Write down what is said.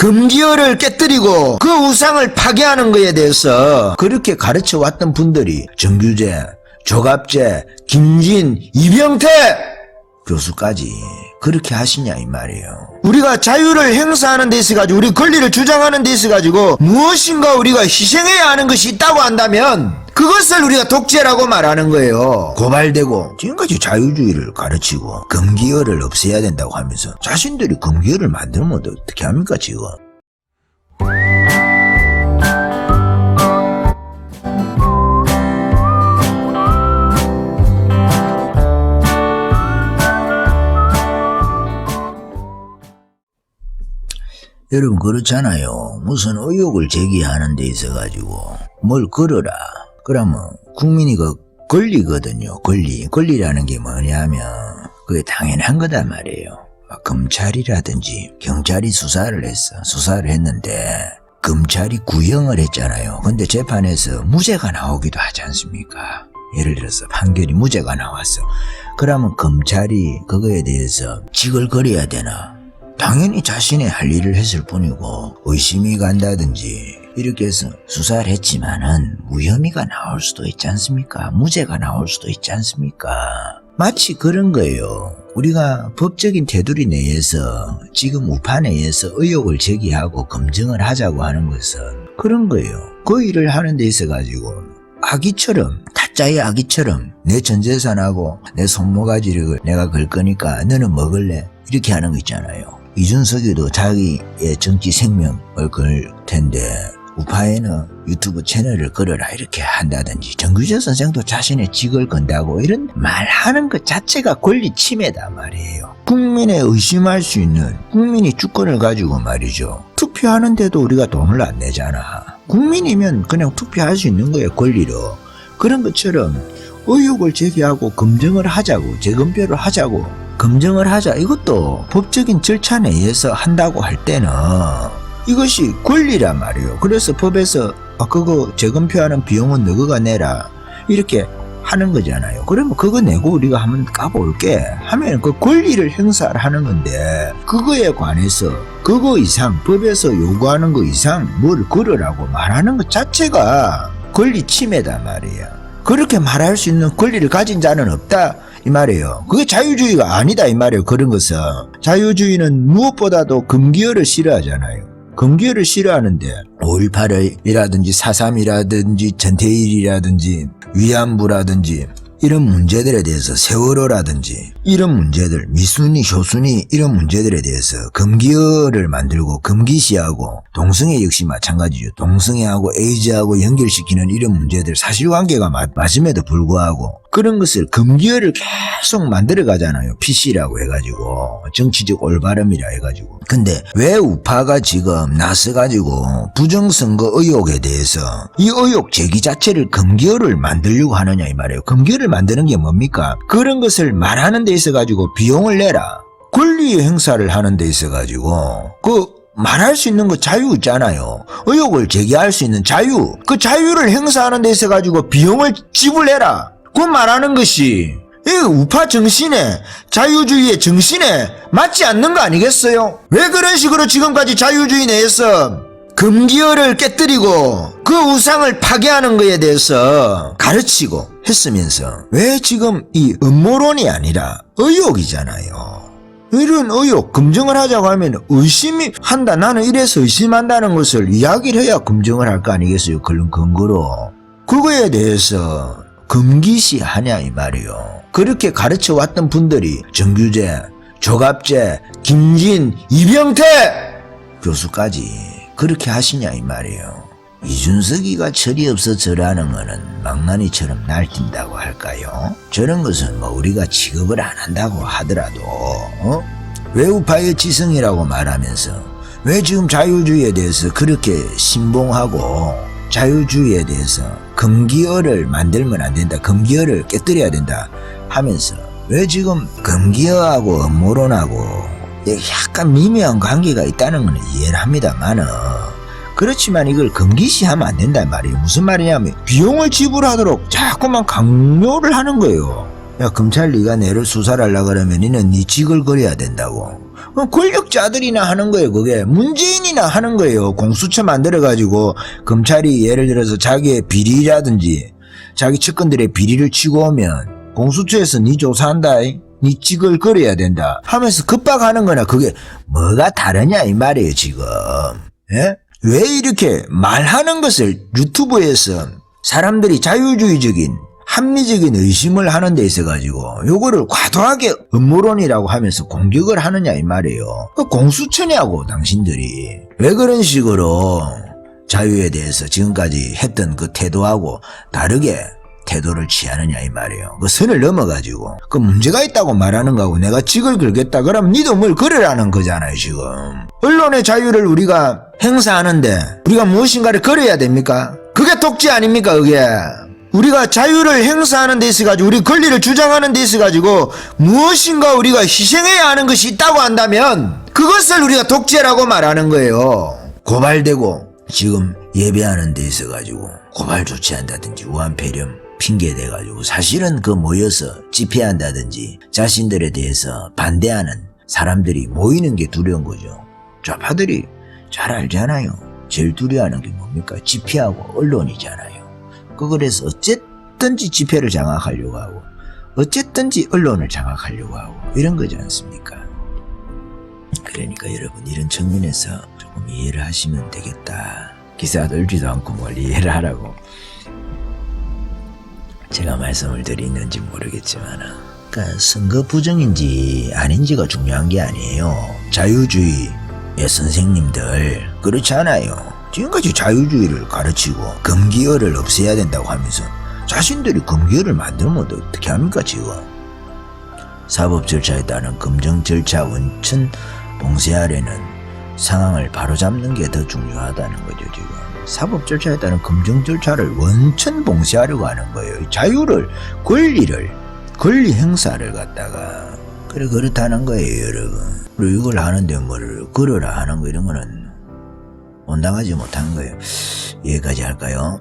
금기어를 깨뜨리고 그 우상을 파괴하는 것에 대해서 그렇게 가르쳐 왔던 분들이 정규재, 조갑재, 김진, 이병태 교수까지 그렇게 하시냐 이 말이에요. 우리가 자유를 행사하는 데 있어가지고 우리 권리를 주장하는 데 있어가지고 무엇인가 우리가 희생해야 하는 것이 있다고 한다면 그것을 우리가 독재라고 말하는 거예요. 고발되고 지금까지 자유주의를 가르치고 금기어를 없애야 된다고 하면서 자신들이 금기어를 만들면 어떻게 합니까 지금. 여러분 그렇잖아요. 무슨 의혹을 제기하는 데 있어가지고 뭘 걸어라. 그러면 국민이 그 권리거든요. 권리라는 게 뭐냐면 그게 당연한 거다 말이에요. 검찰이라든지 경찰이 수사를 했는데 검찰이 구형을 했잖아요. 근데 재판에서 무죄가 나오기도 하지 않습니까? 예를 들어서 판결이 무죄가 나왔어. 그러면 검찰이 그거에 대해서 지글거려야 되나? 당연히 자신의 할 일을 했을 뿐이고 의심이 간다든지 이렇게 해서 수사를 했지만은 무혐의가 나올 수도 있지 않습니까? 무죄가 나올 수도 있지 않습니까? 마치 그런 거예요. 우리가 법적인 테두리 내에서 지금 우파 내에서 의혹을 제기하고 검증을 하자고 하는 것은 그런 거예요. 그 일을 하는 데 있어가지고 아기처럼 가짜의 아기처럼 내 전재산하고 내 손모가지를 내가 걸 거니까 너는 먹을래? 이렇게 하는 거 있잖아요. 이준석이도 자기의 정치 생명을 걸 텐데 우파에는 유튜브 채널을 걸어라 이렇게 한다든지 정규재 선생도 자신의 직을 건다고 이런 말하는 것 자체가 권리 침해다 말이에요. 국민의 의심할 수 있는 국민이 주권을 가지고 말이죠. 투표하는데도 우리가 돈을 안 내잖아. 국민이면 그냥 투표할 수 있는 거예요. 권리로. 그런 것처럼 의혹을 제기하고 검증을 하자고 재검표를 하자고 검증을 하자 이것도 법적인 절차 내에서 한다고 할 때는 이것이 권리란 말이에요. 그래서 법에서 그거 재검표하는 비용은 너가 내라 이렇게 하는 거잖아요. 그러면 그거 내고 우리가 한번 까볼게 하면 그 권리를 행사를 하는 건데 그거에 관해서 그거 이상 법에서 요구하는 거 이상 뭘 걸으라고 말하는 것 자체가 권리 침해다 말이야. 그렇게 말할 수 있는 권리를 가진 자는 없다 이 말이에요. 그게 자유주의가 아니다 이 말이에요. 그런 것은 자유주의는 무엇보다도 금기어를 싫어하잖아요. 금기어를 싫어하는데 5.18이라든지 4.3이라든지 전태일이라든지 위안부라든지 이런 문제들에 대해서 세월호라든지 이런 문제들 미순이 효순이 이런 문제들에 대해서 금기어를 만들고 금기시하고 동성애 역시 마찬가지죠. 동성애하고 에이즈하고 연결시키는 이런 문제들 사실관계가 맞음에도 불구하고 그런 것을 금기어를 계속 만들어 가잖아요. PC라고 해가지고 정치적 올바름이라 해가지고. 근데 왜 우파가 지금 나서가지고 부정선거 의혹에 대해서 이 의혹 제기 자체를 금기어를 만들려고 하느냐 이 말이에요. 금기어를 만드는 게 뭡니까? 그런 것을 말하는 데 있어가지고 비용을 내라. 권리 행사를 하는 데 있어가지고 말할 수 있는 거 자유 있잖아요. 의혹을 제기할 수 있는 자유. 그 자유를 행사하는 데 있어가지고 비용을 지불해라. 그 말하는 것이 이 우파 정신에 자유주의의 정신에 맞지 않는 거 아니겠어요? 왜 그런 식으로 지금까지 자유주의 내에서 금기어를 깨뜨리고 그 우상을 파괴하는 것에 대해서 가르치고 했으면서 왜 지금 이 음모론이 아니라 의혹이잖아요. 이런 의혹 검증을 하자고 하면 의심이 한다. 나는 이래서 의심한다는 것을 이야기를 해야 검증을 할 거 아니겠어요? 그런 근거로. 그거에 대해서 금기시 하냐 이 말이요. 그렇게 가르쳐 왔던 분들이 정규재, 조갑재, 김진, 이병태 교수까지 그렇게 하시냐 이 말이에요. 이준석이가 철이 없어 저라는 거는 망나니처럼 날뛴다고 할까요? 저런 것은 뭐 우리가 취급을 안 한다고 하더라도 왜 우파의 지성이라고 말하면서 왜 지금 자유주의에 대해서 그렇게 신봉하고 자유주의에 대해서 금기어를 만들면 안 된다. 금기어를 깨뜨려야 된다 하면서 왜 지금 금기어하고 음모론하고 약간 미묘한 관계가 있다는 건 이해를 합니다만은 그렇지만 이걸 금기시하면 안 된단 말이에요. 무슨 말이냐면 비용을 지불하도록 자꾸만 강요를 하는 거예요. 야 검찰 네가 내를 수사를 하려고 그러면 니는 네 직을 거려야 된다고. 권력자들이나 하는 거예요. 그게 문재인이나 하는 거예요. 공수처 만들어가지고 검찰이 예를 들어서 자기의 비리라든지 자기 측근들의 비리를 치고 오면 공수처에서 니 조사한다, 니 찍을 거려야 된다 하면서 급박하는 거나 그게 뭐가 다르냐 이 말이에요 지금. 예? 왜 이렇게 말하는 것을 유튜브에서 사람들이 자유주의적인 합리적인 의심을 하는 데 있어가지고 요거를 과도하게 음모론이라고 하면서 공격을 하느냐 이 말이에요. 공수처냐고 당신들이. 왜 그런 식으로 자유에 대해서 지금까지 했던 그 태도하고 다르게 태도를 취하느냐 이 말이에요. 그 선을 넘어가지고 그 문제가 있다고 말하는 거하고 내가 직을 걸겠다 그러면 니도 뭘 걸으라는 거잖아요 지금. 언론의 자유를 우리가 행사하는데 우리가 무엇인가를 걸어야 됩니까? 그게 독재 아닙니까 그게? 우리가 자유를 행사하는 데 있어가지고 우리 권리를 주장하는 데 있어가지고 무엇인가 우리가 희생해야 하는 것이 있다고 한다면 그것을 우리가 독재라고 말하는 거예요. 고발되고 지금 예배하는 데 있어가지고 고발 조치한다든지 우한폐렴 핑계대가지고 사실은 그 모여서 집회한다든지 자신들에 대해서 반대하는 사람들이 모이는 게 두려운 거죠. 좌파들이 잘 알잖아요. 제일 두려워하는 게 뭡니까? 집회하고 언론이잖아요. 그래서 어쨌든지 집회를 장악하려고 하고 어쨌든지 언론을 장악하려고 하고 이런 거지 않습니까? 그러니까 여러분 이런 측면에서 조금 이해를 하시면 되겠다. 기사 들지도 않고 뭘 이해를 하라고 제가 말씀을 드리는지 모르겠지만 그러니까 선거 부정인지 아닌지가 중요한 게 아니에요. 자유주의의 선생님들 그렇지 않아요. 지금까지 자유주의를 가르치고 금기어를 없애야 된다고 하면서 자신들이 금기어를 만들면 어떻게 합니까 지금. 사법 절차에 따른 검증 절차 원천 봉쇄하려는 상황을 바로잡는 게 더 중요하다는 거죠 지금. 사법 절차에 따른 검증 절차를 원천 봉쇄하려고 하는 거예요. 자유를 권리 행사를 갖다가 그렇다는 거예요 여러분. 그리고 이걸 하는데 뭘 걸어라 하는 거 이런 거는 온당하지 못한 거예요. 여기까지 할까요?